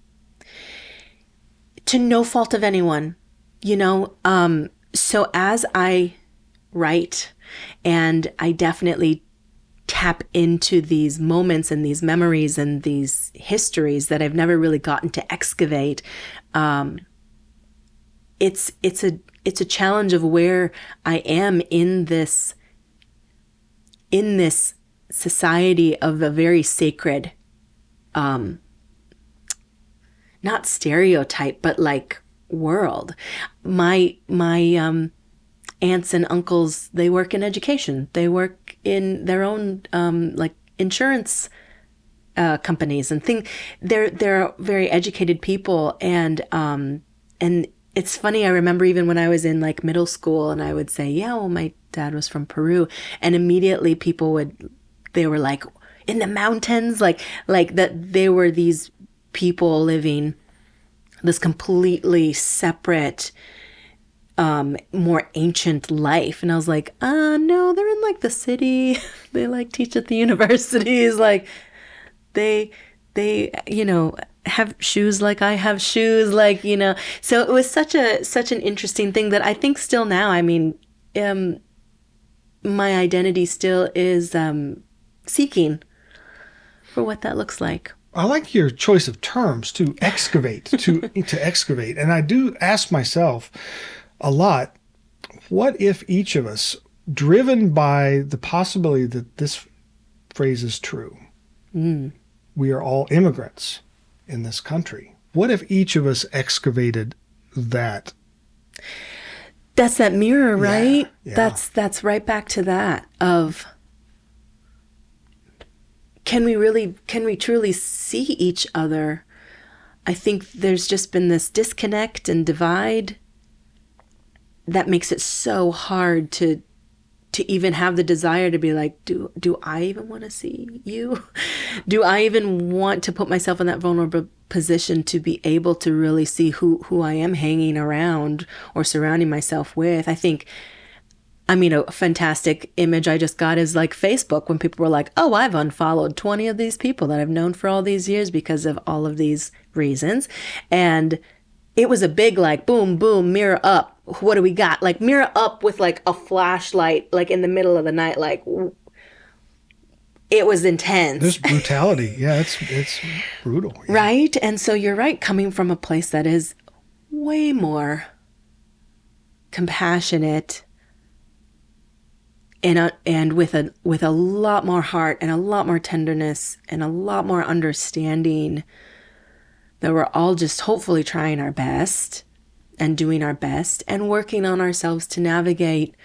To no fault of anyone, you know. So as I write, and I definitely tap into these moments and these memories and these histories that I've never really gotten to excavate, it's a challenge of where I am in this society of a very sacred, not stereotype, but like world. My aunts and uncles, they work in education. They work in their own like insurance companies and things. They're very educated people, and it's funny, I remember even when I was in like middle school and I would say, yeah, well, my dad was from Peru. And immediately they were like, in the mountains, like that they were these people living this completely separate, more ancient life. And I was like, no, they're in like the city. They like teach at the universities. Like they, you know, have shoes like I have shoes, like, you know. So it was such an interesting thing that I think still now, I mean, my identity still is seeking for what that looks like. I like your choice of terms, to excavate, to excavate. And I do ask myself a lot, what if each of us, driven by the possibility that this phrase is true, we are all immigrants in this country. What if each of us excavated that? That's that mirror, right? Yeah. That's right back to that of, can we truly see each other? I think there's just been this disconnect and divide that makes it so hard to even have the desire to be like, do I even want to see you? Do I even want to put myself in that vulnerable position to be able to really see who I am hanging around or surrounding myself with? I think, I mean, a fantastic image I just got is like Facebook, when people were like, oh, I've unfollowed 20 of these people that I've known for all these years because of all of these reasons. And it was a big like, boom, boom, mirror up. What do we got? Like mirror up with like a flashlight, like in the middle of the night. Like it was intense. There's brutality. Yeah, it's brutal. Yeah. Right? And so you're right, coming from a place that is way more compassionate and with a lot more heart and a lot more tenderness and a lot more understanding, that we're all just hopefully trying our best and doing our best and working on ourselves to navigate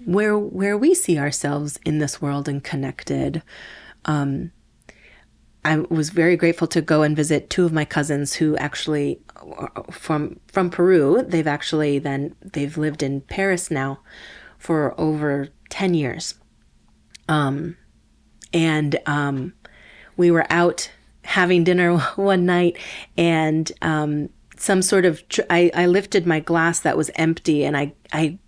where we see ourselves in this world and connected. I was very grateful to go and visit two of my cousins who actually from Peru. They've lived in Paris now for over 10 years. We were out having dinner one night, and some sort of I lifted my glass that was empty, and I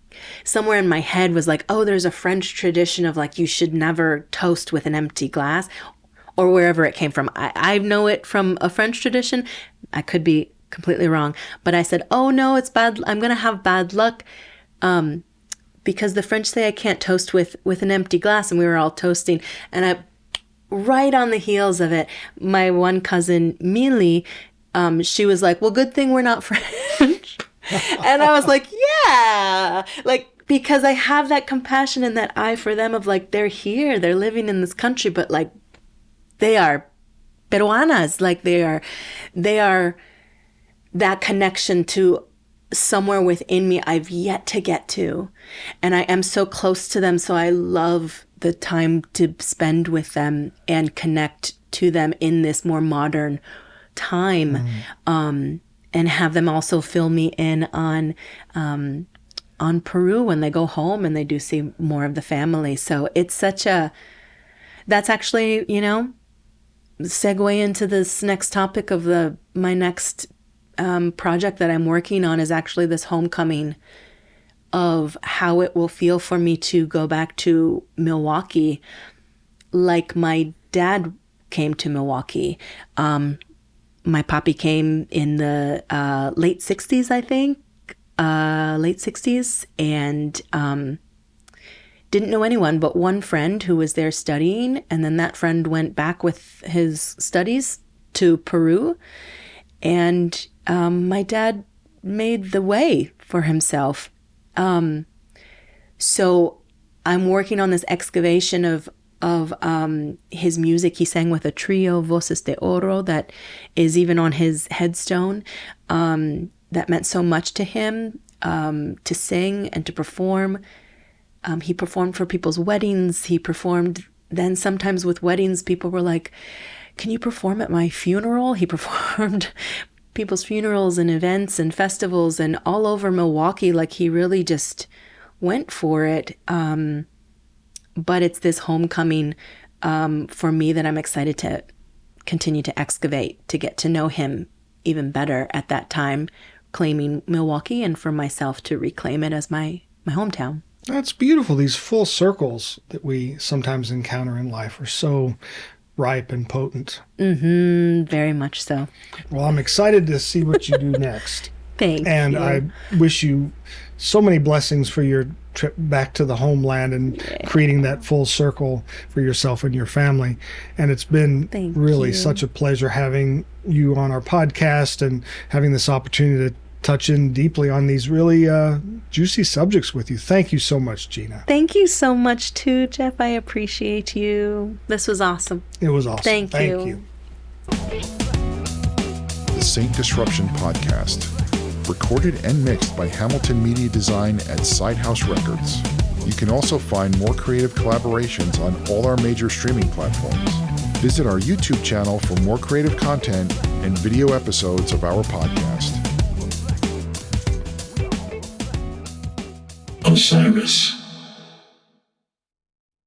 somewhere in my head was like, oh, there's a French tradition of like you should never toast with an empty glass, or wherever it came from. I know it from a French tradition. I could be completely wrong, but I said, oh no, it's bad. I'm gonna have bad luck, because the French say I can't toast with an empty glass, and we were all toasting, and right on the heels of it, my one cousin, Millie, she was like, well, good thing we're not French. And I was like, yeah, like, because I have that compassion and that eye for them of like, they're here, they're living in this country, but like, they are Peruanas, like they are that connection to somewhere within me I've yet to get to. And I am so close to them. So I love the time to spend with them and connect to them in this more modern time. And have them also fill me in on Peru when they go home and they do see more of the family. So it's that's actually, segue into this next topic of my next project that I'm working on is actually this homecoming of how it will feel for me to go back to Milwaukee like my dad came to Milwaukee. My papi came in the late 60s, I think, late 60s, and didn't know anyone but one friend who was there studying, and then that friend went back with his studies to Peru, and my dad made the way for himself. So I'm working on this excavation of his music. He sang with a trio, Voces de Oro, that is even on his headstone. That meant so much to him, to sing and to perform. He performed for people's weddings. He performed then sometimes with weddings. People were like, can you perform at my funeral? He performed people's funerals and events and festivals and all over Milwaukee. Like he really just went for it. But it's this homecoming for me that I'm excited to continue to excavate, to get to know him even better at that time, claiming Milwaukee, and for myself to reclaim it as my hometown. That's beautiful. These full circles that we sometimes encounter in life are so ripe and potent. Very much so. Well, I'm excited to see what you do next. Thank you. And I wish you so many blessings for your trip back to the homeland and creating that full circle for yourself and your family. And it's been really such a pleasure having you on our podcast and having this opportunity to touch in deeply on these really juicy subjects with you. Thank you so much, Gina. Thank you so much too, Jeff. I appreciate you. This was awesome. It was awesome. Thank you. The Saint Disruption Podcast, recorded and mixed by Hamilton Media Design at Sidehouse Records. You can also find more creative collaborations on all our major streaming platforms. Visit our YouTube channel for more creative content and video episodes of our podcast. Osiris.